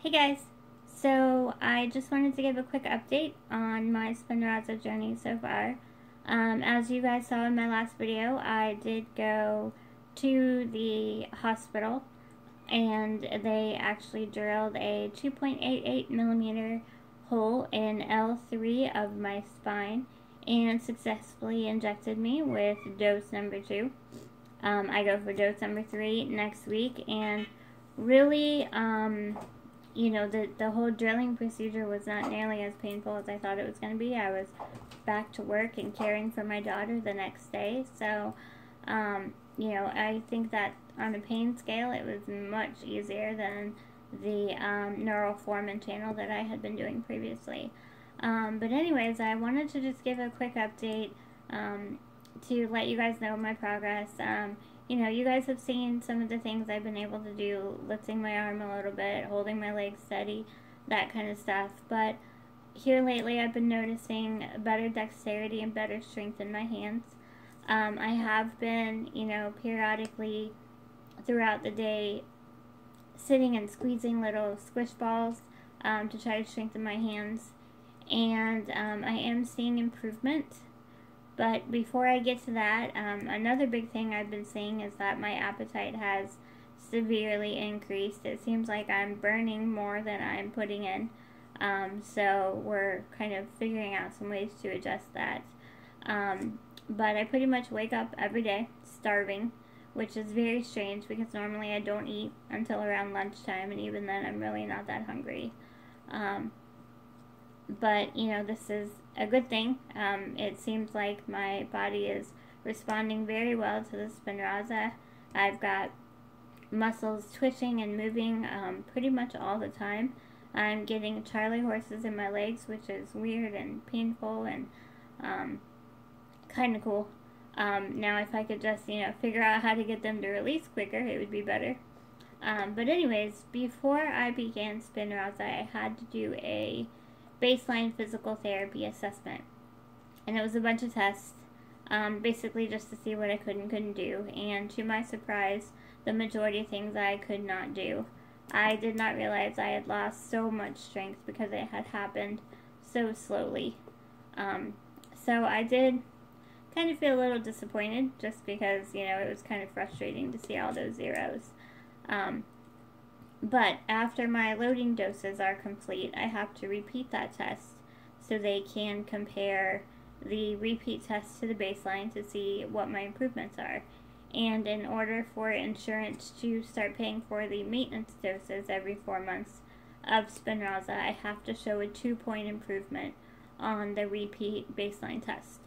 Hey guys, so I just wanted to give a quick update on my Spinraza journey so far. As you guys saw in my last video, I did go to the hospital and they actually drilled a 2.88 millimeter hole in L3 of my spine and successfully injected me with dose number 2. I go for dose number 3 next week, and really, you know, the whole drilling procedure was not nearly as painful as I thought it was going to be. I was back to work and caring for my daughter the next day, so, you know, I think that on a pain scale it was much easier than the neural foreman channel that I had been doing previously. But anyways, I wanted to just give a quick update to let you guys know my progress. You know, you guys have seen some of the things I've been able to do, lifting my arm a little bit, holding my legs steady, that kind of stuff. But here lately I've been noticing better dexterity and better strength in my hands. I have been, you know, periodically throughout the day sitting and squeezing little squish balls to try to strengthen my hands. And I am seeing improvement. But before I get to that, another big thing I've been seeing is that my appetite has severely increased. It seems like I'm burning more than I'm putting in. So we're kind of figuring out some ways to adjust that. But I pretty much wake up every day starving, which is very strange because normally I don't eat until around lunchtime, and even then I'm really not that hungry. But, you know, this is a good thing. It seems like my body is responding very well to the Spinraza. I've got muscles twitching and moving pretty much all the time. I'm getting Charlie horses in my legs, which is weird and painful and kind of cool. Now, if I could just, you know, figure out how to get them to release quicker, it would be better. But anyways, before I began Spinraza, I had to do a baseline physical therapy assessment, and it was a bunch of tests, basically just to see what I could and couldn't do. And to my surprise, the majority of things I could not do. I did not realize I had lost so much strength because it had happened so slowly. So I did kind of feel a little disappointed, just because, you know, it was kind of frustrating to see all those zeros. But after my loading doses are complete, I have to repeat that test so they can compare the repeat test to the baseline to see what my improvements are. And in order for insurance to start paying for the maintenance doses every 4 months of Spinraza, I have to show a 2-point improvement on the repeat baseline test.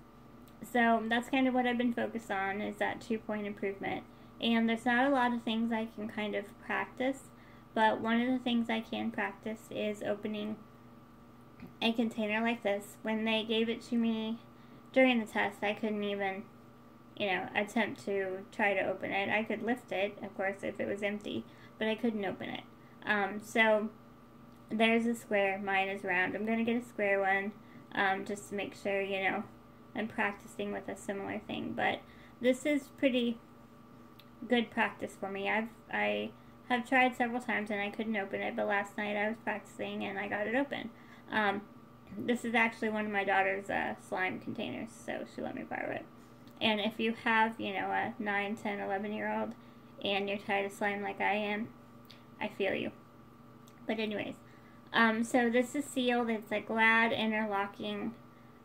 So that's kind of what I've been focused on, is that 2-point improvement. And there's not a lot of things I can kind of practice, but one of the things I can practice is opening a container like this. When they gave it to me during the test, I couldn't even, you know, attempt to try to open it. I could lift it, of course, if it was empty, but I couldn't open it. So there's a square. Mine is round. I'm going to get a square one just to make sure, you know, I'm practicing with a similar thing. But this is pretty good practice for me. I have tried several times and I couldn't open it, but last night I was practicing and I got it open. This is actually one of my daughter's slime containers, so she let me borrow it. And if you have, you know, a 9, 10, 11-year-old and you're tired of slime like I am, I feel you. But anyways, so this is sealed. It's a Glad interlocking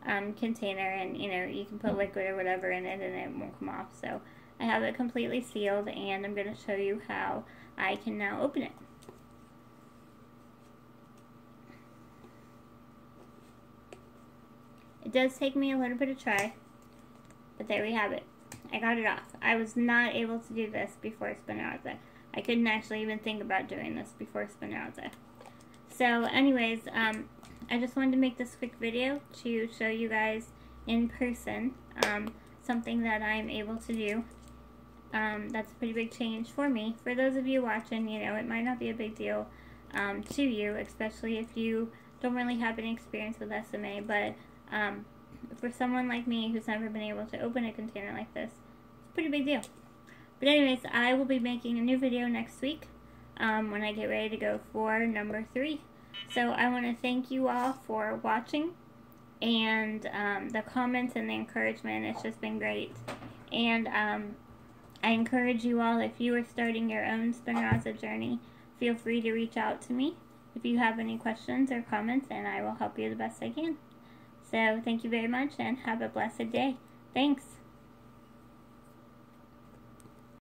container, and, you know, you can put liquid or whatever in it and it won't come off. So I have it completely sealed, and I'm going to show you how I can now open it. It does take me a little bit of try, but there we have it. I got it off. I was not able to do this before Spinraza. I couldn't actually even think about doing this before Spinraza. So anyways, I just wanted to make this quick video to show you guys in person something that I'm able to do. That's a pretty big change for me. For those of you watching, you know, it might not be a big deal to you, especially if you don't really have any experience with SMA, but for someone like me who's never been able to open a container like this, it's a pretty big deal. But anyways, I will be making a new video next week when I get ready to go for number 3. So I want to thank you all for watching, and the comments and the encouragement. It's just been great. And I encourage you all, if you are starting your own Spinraza journey, feel free to reach out to me if you have any questions or comments, and I will help you the best I can. So thank you very much, and have a blessed day. Thanks.